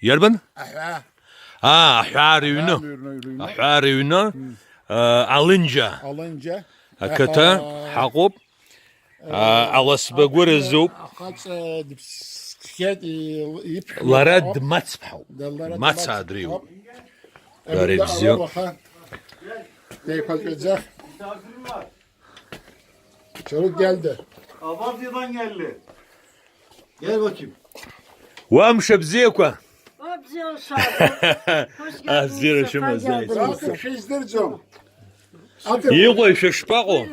Yerbin? Aha. Ahvarıyını. Ahvarıyını. Alınca. Alınca. Akata. Hakup. Alasbagwar zub. Kaç dipsiket yip. Lara dmat bhav. Mat sadriyo. Garip ziyo. Deypaz gözler. Çoluk geldi. Abazya'dan geldi. Gel bakayım. Vam şabziyekwa. Abziyo sağ ol. Zira şamazay. Zaten şey izlereceğim. Yiğoy şaşpaqo.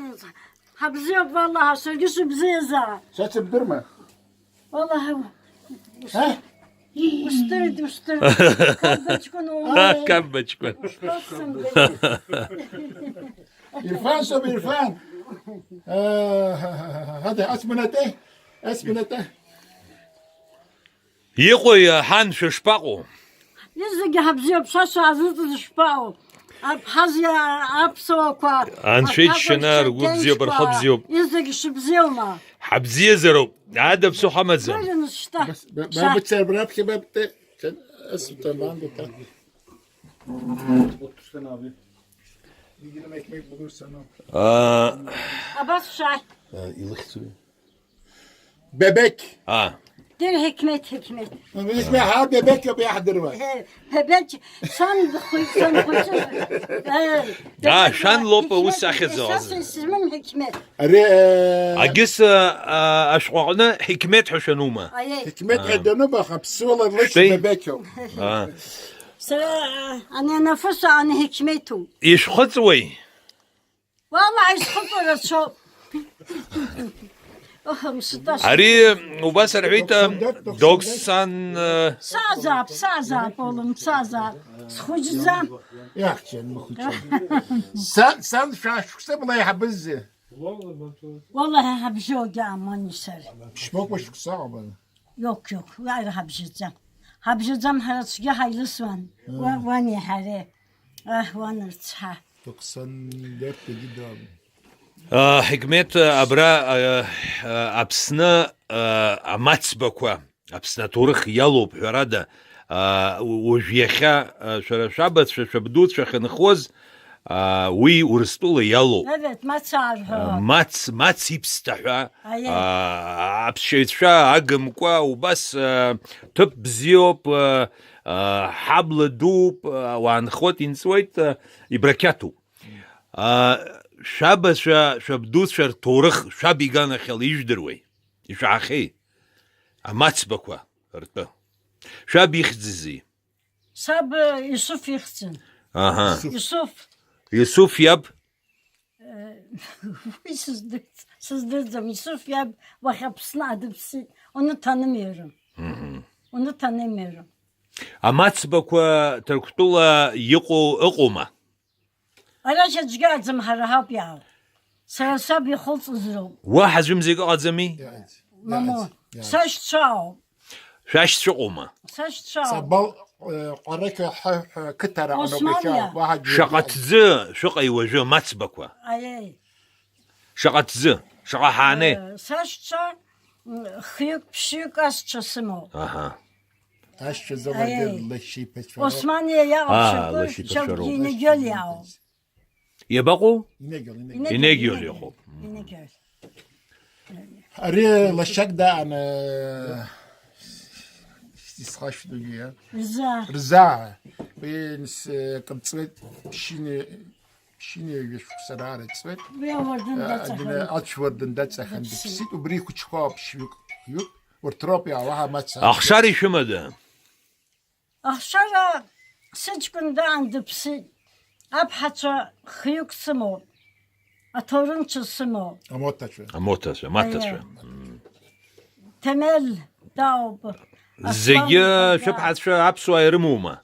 Habziyo vallahi söylüyorsun bize yaza. Saçım durma. Vallahi He? ustırdı. Kalbaçkın oğlum. Kabbaçkun. Baksın beni. İrfan sob İrfan. Hadi aç minete. Aç minete. Yiğoy han şaşpaqo. Yüzüge habziyo pşaşı azızdı şpao. Abhazya, Absokwa. Anşit şener gudziyo bar habziyo. Yüzüge şibziyo ma. Habziye zero. Ada bsu hamazam. Buyurun işte. Ben bıçağı bırak ki ben de. Sen asıl tamam da tam. Otur sen abi. Bir dilim ekmek bulursan o. Abbas Şah. Bebek. Der hikmet. اسمه ها ببك بيحضر Bebek sen koysun. şan lopa usakhı Esas ismim hikmet. أري Agis aşqaqna hikmet huşanuma. حكمت عندنا بقى بس والله ليش شتي؟ ببكوا Ana nefes ana hikmetu. İş khutwi. Vallahi iskutura çok. Mısıtaş. Ari ubas arbita 90 Sazap oğlum sazap. Hucuzam. يا أختي sen şaşkısa buna yapızı. Vallahi habişi o aman iser. Pişmek başı kısa ama. Yok. Gayrı habişeceğim. Habişeceğim harasıge haylısı van. Van ya hare. Van ırtsa. 94 dedi abi. hikmet abra apsna amatsbakwa. Apsna turikh yalop hurada. Ujyekha şaraşabat şabdut şakhnxoz wi urstula yalop. Evet maçar. Mats ipstahwa. Aye. Apshitша agmkwa ubas tup bziop habla dup wan khot inswait ibrakatu. Şabas şabdut şar turikh şabigana khal ijderway. İşaxi. Amats bakwa. Rtba. Şab ikhzizi. Sab Yusuf yıksın. Aha. Yusuf Yab. Sızdırdım. Yusuf ya vakapsına adıpsı. Onu tanımıyorum. Onu tanımıyorum. Amats bakwa terktula yiqu iquma. Araşa çıkardım harahap ya. Sırasa bir holz uzun. Wahaz jumziga azami. Mamo. Saç çao. Şaş şuquma. Saç çao. sabal قرك كتر عنه Osmanlı. واحد Şaqatzi şuqay wajı mats bakwa. Ay. Şaqatzi. Şaqahane. Saç çao. Hıyık pişik az çasımı. Aha. ايش زمان لشي بس Osmanlı'ya ya Laşi apşakı. Çok peşero. yeni göl ya. Yebaqu ينقل İnegöl yoxu. İnegöl. اري لشك ده انا استسخاش دقيقه Rıza. رزاع بينس كنت سويت شيني يش سراره سويت Buraya vurdun da عندنا çakal. اتشورد دات سخن بسيت وبريكو تشكوب شيوك يوك ورتروبيا واها ماتسا Axşar işimedi. Ahşara sıç günde andıpsı. Abhaça hıyık sımo. Atorun çısımı. اموتا شو Amotas, matas. Temel dağ. Zigi şabhat şu apsu ayrımuma.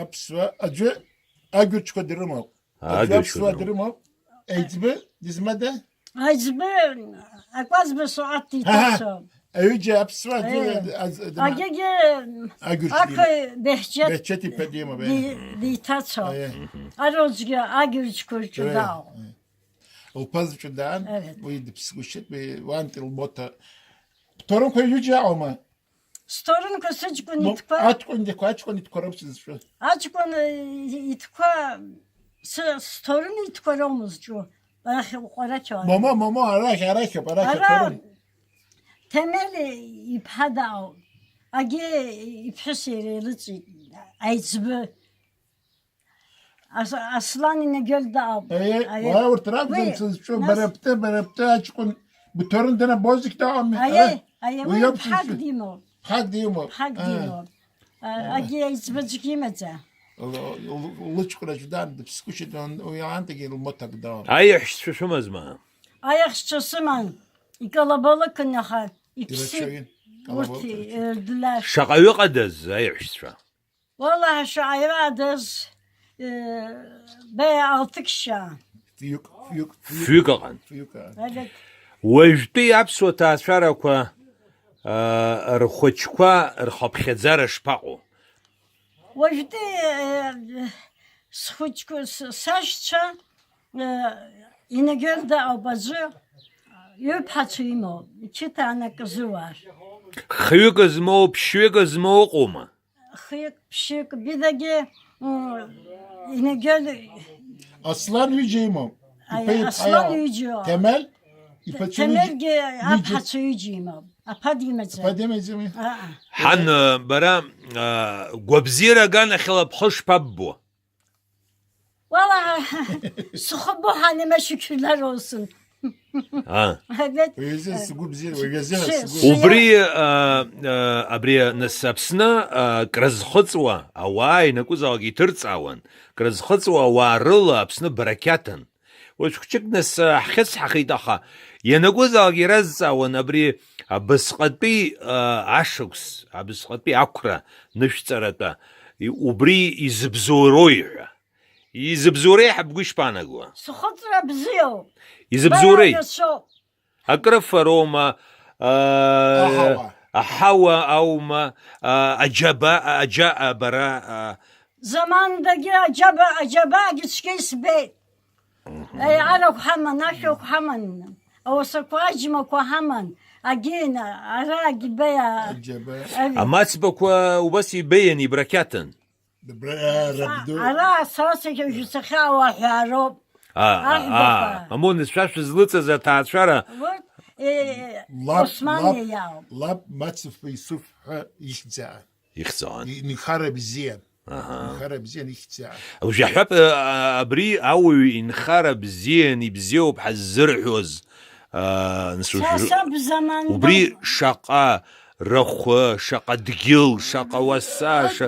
ابسوا اجو اجو تشكو درمو Agü ابسوا şu. درمو ايجبه دزمده Acıbı. Akvaz bir suat diyeceğim. ايجي ابسوا Agege. اجو Akı behçet. بهتشتي بديمه به Diyeceğim. Arozge agirç kurcu dağ. وباز شدان Evet. ويد بسكوشت وانت الموتا تورن كو يجي عوما Сторон косочку нитка. Aç konit korupsuz şu. Ачкон итка сторон итка ромузчу. Бах qorачо. Mama arak yap. Ara temel iphada. Age ipseri lıçı. Ayzbı. Aslan yine gölde ab. Vay ortarak densiniz şu berepte aç kon. Bu torun dene bozuk da mı? Ay, Bu yapsın. hak dimo. Hak değil mi? Hak dimo. Age izbacık yemece. Ulu çukuracudan psikuşedan uyan da gel motak da. Ay şu mazma. Ayakçısı man. Kalabalık naha. İpsi Direksiyon. vurti öldüler. Şaka yok adız. Ay şu. Vallahi şu ayradız. Be 6 kişi. Füyük akan. Evet. Вожди апсо таашараква рхочква рхопхедзара шпаҟо. Vajdi sxuçku saçça İnegöl'de abacı yüp haçıyım 2 tane kızı var. Xıyık zmo, pşıyık zmo qoma. Xıyık pişik bir de ki İnegöl Aslan yüceğim o. aslan yücü o. Temel. Temel ki ap haçıyım o. Apa diyemeyeceğim. Apa demeyeceğim mi? Han bara gobzira gan xilab xoş pabbo. Vallahi bu halime şükürler olsun. Ha. Evet. Öyle sıgı bize öyle sıgı. Ubri abri nasapsna krazxıtswa away nakuzal gitirtsawan. Krazxıtswa warıla apsna barakatan. وشكك نس حس حقيقة ينجوزا جرزا ونبري بسقطي عشوكس بسقطي عكرة نشترتا وبري يزبزوري حبقوش بانجوا سخطرة بزيو يزبزوري أقرف روما أحوا أو ما أجاء براء zamandaki acaba geçkeyiz be. Ara kuhaman, aşağı kuhaman. Osa kuajma kuhaman. Agina, ara gibi ya. أما تبقى وبس يبين يبركاتن Ara sırası ki yüzüğe vahyarop. أمون نسفاش زلطة ذات عشرة Osmanlı ya. Lab matsuf Yusuf yıkca. يخزان Nihara biziyen. Nihara biziyen yıkca. وش يحب أبري أو ينخرب زين يبزيو بحزرحوز Sasab zamanda. وبري شقة رخوة شقة دقيل شقة وساش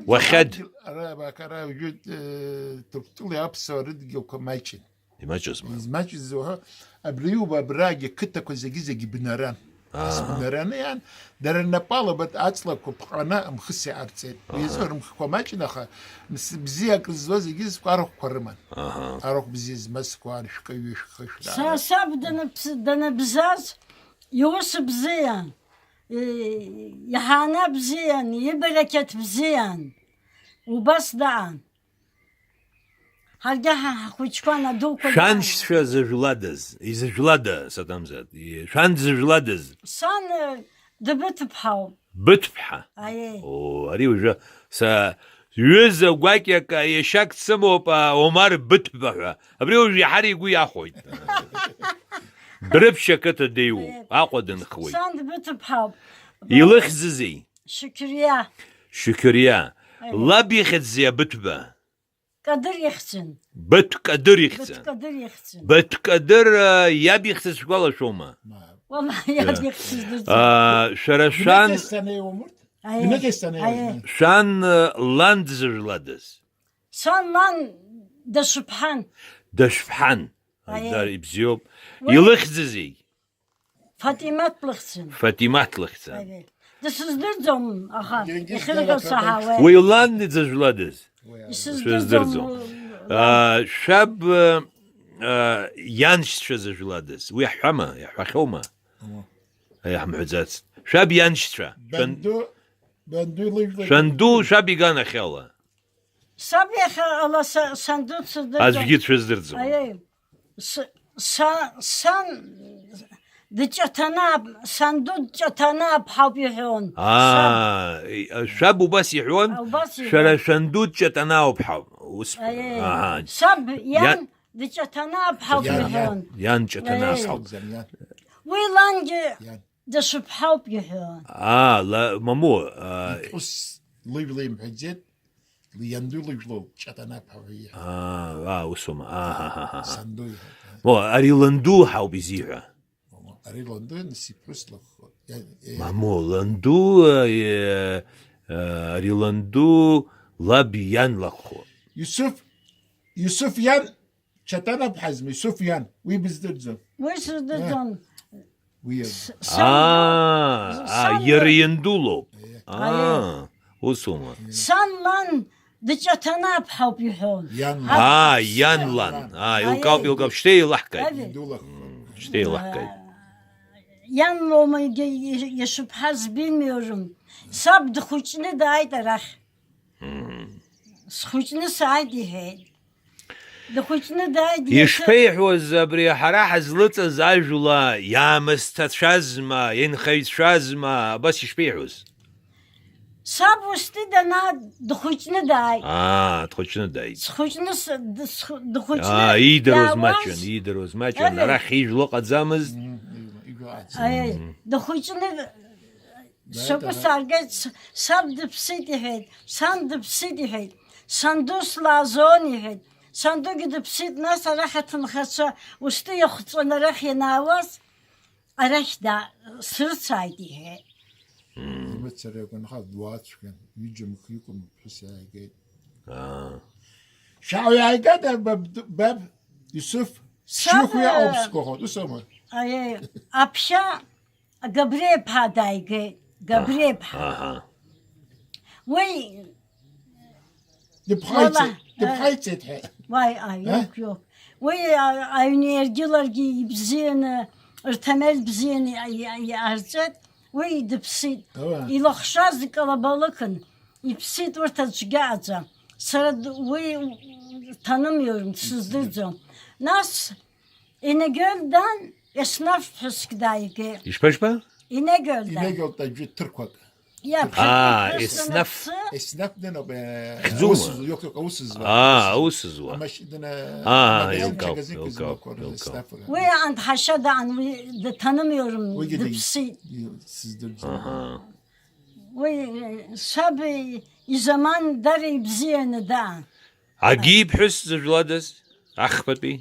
وخد Ara bak ara vücut Türkçe yapsarı diyor komayçın. ما جزمة İzmaç zoha abriu babragi kıta kozagize gibinaran. Gibinaran yani derin Nepal'a bat açla kopana mkhsi artset. Bizorum komayçın aha. Bizi yakızvaz giz qarıq qarıman. Qarıq biziz maskwar şqıy şqışlar. Sasab dana bizaz. Yoğusu biziyan. Yahana biziyan. İyi bereket biziyan. Ubas dağın. Halgaha huçkana duko. شان شو زجلادز يزجلادا ستامزات شان زجلادز Sen dıbıt phav. بتبحة Ay. او اري وجا سا يوز واكيك يشك سمو با عمر بتبحة ابري وجي حري يقول يا خوي برب شكت ديو اقودن خوي Sen dıbıt phav. يلخززي Şükriye. شكريا لا بيخزي بتبه Kadir yıksın. بتقدر يخزن Kadir yıksın. بتقدر يا بيخزن شغله شوما Vallahi ya yıksızdır. شرشان Kestane umurt. Ne kestane? شان لاند زجلادز Sen lan da subhan. دشفحان أيه. دار يبزيوب يلخززي Fatimat blıksın. فاتيمات لخزن Evet. Dısızdır aha. Cengiz İkhirga Dağ sahawe. ويلاند زجلادز Dısızdır شاب يانش زجلادز ويحما يحوما يا حمحزات شاب يانشترا Ben شندو شاب يغانا خيلا Sabiha Allah sandık sızdır. از جيت شزدرزو Ay. Sen دجتنا صندوق جتنا بحبيهون شاب وبس يحون وبس يحون. شرا شندود جتنا وبحب سب ين دجتنا بحبيهون يان جتنا صعب زمان ويلانج يعني دش بحبيهون لا مامو بص لي محجد اللي يندو لي لو شتنا بحويه وسوما صندوق مو اريلندو حاو بيزيها أريلندو نسي بروس لو مامو لندو اريلندو لا بيان لخو يوسف يان شتنا بحزم يوسف يان وي بزدرزم ويش دزون وي يريندولو وسوما سان لان دجتنا بحبيهون يان يان لان يلقاب شتي لحكاي يندو لك شتي لحكاي Yanloma yaşıp haz bilmiyorum. Sab dıxuçni daydaraq. Sxuçni saydi he. Dıxuçni daydi. يشبيح والزبري حراح زلط زاجولا يا مستشازما ينخيت شازما بس يشبيحوز Sab usti da na dıxuçni day. تخشنا دايت Sxuçni dıxuçni. يدروز ماتشن راح يجلو قد زامز Ay, dıxuçni Şoku sargeç sab dıpsidi he. San dıpsidi he. Sandus lazoni he. Sandu gidipsid nasıl rahatın xaça usti yaxutsana rax yanavas. Arax da sır saydi he. مثلا كان خاف دواتش كان يجي مخيكم بحس يا جيد شاو يا جيد باب يوسف شوفوا يا أوبسكو هاد اسمه Ay, apşa gabre padayge. Gabre pa. Vay, دبحيت vay ay yok. Vay ay nergiler gi bizini ırtemel bizini arcet. Vay dipsit. İlaxşaz kalabalıkın. İpsit orta çıgaca. Sıra vay tanımıyorum sızdıracağım. Nas İnegöl'den esnaf fıskıdayge. يشبش با İnegöl'den. إنجل تجي تركوك Ya اسنف اسناف دنا خزومة. اوسز يوك اوسز اوسزوا مش دنا يلقاو. Ve and haşadan de tanımıyorum dipsi. Ve sabi zaman dari bziyene da. عجيب حس زجلادس اخبت بي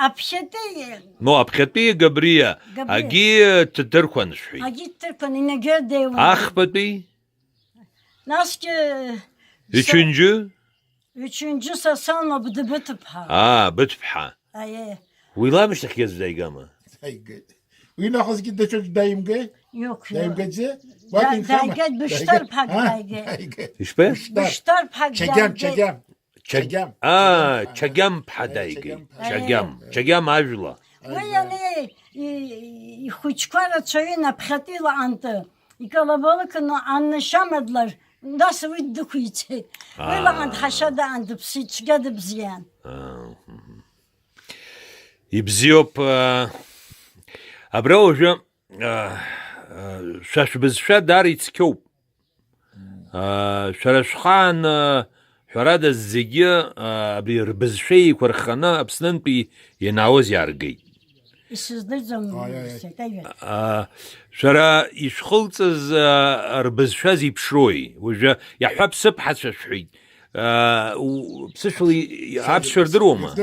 Apşete مو ابخت بي قبريه قبرية. اجي تتركون شوي agittir kon İnegöl devu. اخبت بي Nasıl ki üçüncü üçüncü sasanla bıdı bıtıp ha. بتبحى Ay ولا مش تحكي زي قامه وين اخذ كده شو دايم جاي yok دايم yok. جاي Dayget büştar pak dayget. ايش به Büştar pak çegem dayget. çegem تشجم بحدايقي تشجم عجله Ve yani huçkara çayına pxatila antı. Kalabalıkın anlaşamadılar. Nasıl viddik içi. Böyle ant haşada antı psi çıgadı bziyan. يبزيوب ابروجه شاش بزشا داري تسكوب شرشخان حراد الزيجي ابي ربزشي كورخنا ابسنن بي يناوز يارجي İşsizdircem. Evet. شرا يشخلصز ربزشا زي بشروي وجا يحب سبحة شحي وبسشلي عبشر دروما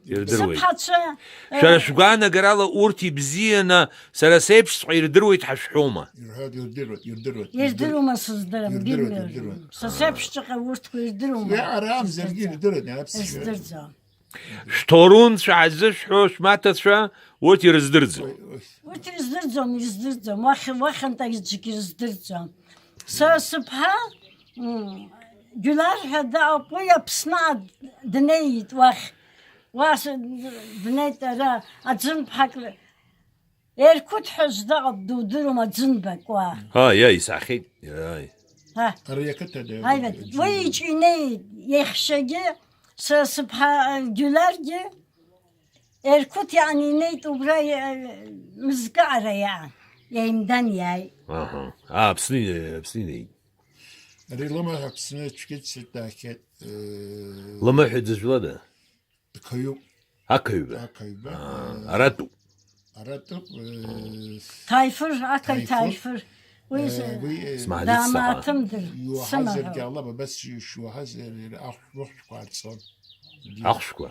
يردروي Sıphatçı. شرا شقانا قرالا اورتي بزينا سرا سيبش صغير دروي تحشحوما Yezdirumasızdır. Bilmiyorum. Sasepşçıka vurtku yezdirumu. يا ارام زرقي يردرد يعني نفس الشيء İzdircem. شطورون شعزش حوش ماتت شا وتي رزدرزو Vurtu izdircem. Vakın da izdircem. Sıpha güler hada apoya psna dineyit vak dineyit ara acın paklı. Erkut hızda abdudurum acın bak va. ها يا يساخي يا Ha. قريه كتا Evet. Ve içine yekşege sıpha güler ki إركوت يعني نيت وبراي مزقعرة يعني يمدن ياي اها بسنين ري لما حبسنا تشكيت ستاكت لما يحد زوده كيو هكيبه كيبة أردو أردت تايفر أكل تايفر. تايفر ويس اسمها لي الصحة داماتمدر يو حزر سمها الله بس شو حزر روح قاعد صار أخشكوا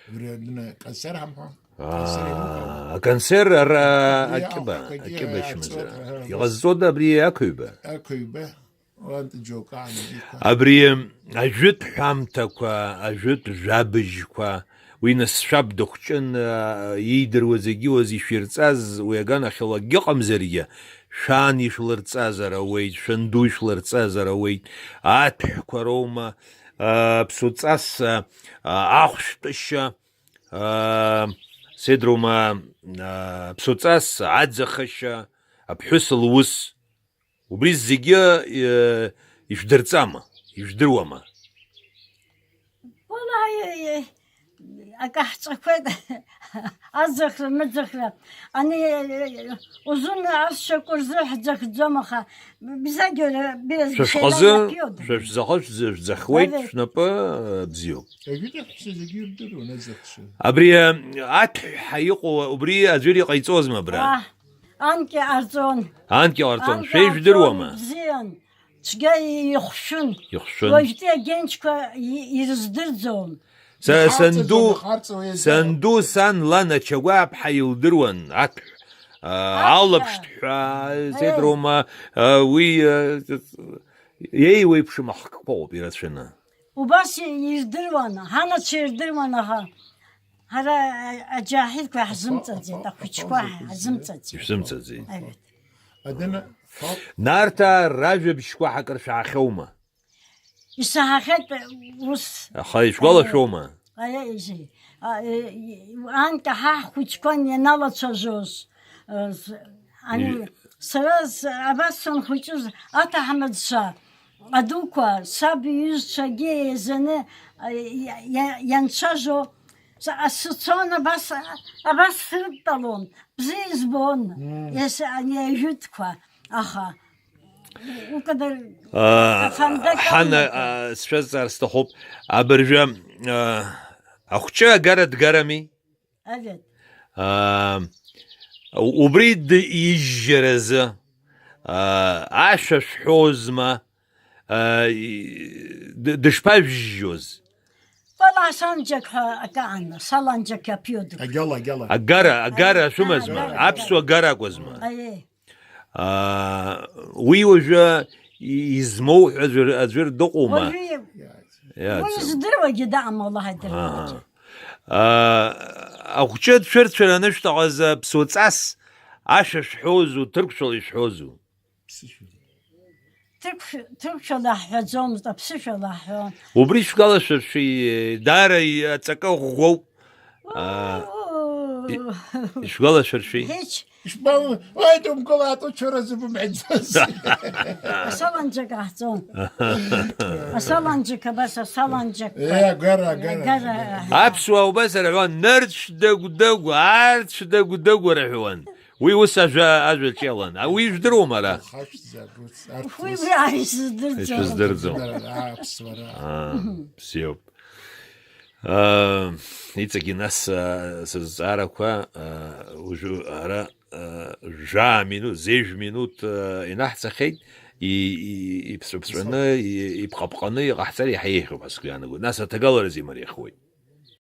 بريدنا كسر هم كان سر أكبة شمزرة يغزودا بري أكيبة كيبة وانت جوكا عن أبري أجد حامتكوا أجد جابجكوا وين الشاب دخشن يدر وزي شيرتاز ويغانا خلا قم زريه شان يشلرتاز روي شندو يشلرتاز روي اتحكوا روما بسوتاس اخشتش سيدروما بسوتاس عدزخش بحس الوس وبريز زيجيا يشدروما والله أكحتقد أزخر مزخرة أنا أظن أشكر زح زخ زمخة بزاجر بيز شش قزر شش زخش زخويت شنبا بزيو أجد أحسن زجير درو نزخش أبري حيقو أبري أزوري قيتوز مبرا أنك أرزون أنت أرتون شيء دروما زين تجي يخشن يخشن وجدي جنش يرزدرزون سندو سان لانا شواب حيلدرون عك عالب سيدروما وي يي بشمخ بو بيرشنا وبس يردرون هانا تشيردرون ها هذا أجاهل كوا حزمت زي تكوش كوا حزمت زي يحزمت زي أدنى فوق نارتا راجب شكوا حكر شعخوما يساخت وس خايش والله شوما أي شيء أنك ها خوش كون ينال تجوز أنا سراز أبصن خوشوز أتحمد شا أدوكوا سابيوز شجع زنه ينشجو السلطان بس سرطلون بزيز بون يس أنا يجودكوا أخا وكذا حنا سفزار استخوب أبرجم أخشى جرد جرمي أبد وبريد يجرز عشش حوزمة دشباف جوز والله سانجك كأنه سالانجك يا بيودك أجلا أجارة شو مزما أبسو أجارة قزما أيه ويوجا يزمو أزور دقوما ويزدروا جدام والله دروا أخشى شرط نشتغز بسوتس عشش حوز وتركشل يشحوزو تركشل لحظهم تبسشل لحظهم وبريش قالش في داري تكو غو إيش قالش في هيك شباب وايدهم كلاتو شرزوا بمعجز سالانجك أحسن سالانجك بس سالانجك يا قرا أبسوا وبس الحوان نرش دق عارش دق رحوان ويوسع أجل شيلان ويجدروا مالا خش زبوت وي عايز إيش درجة بزدرزو سيوب يتسكي ناس سزارة كوا وجو أرا جا مينوت زيج مينوت إنحت خيد يبسرنا يبقى يغحتري حيخو بس يعني ناس تقالوا زي مريخوي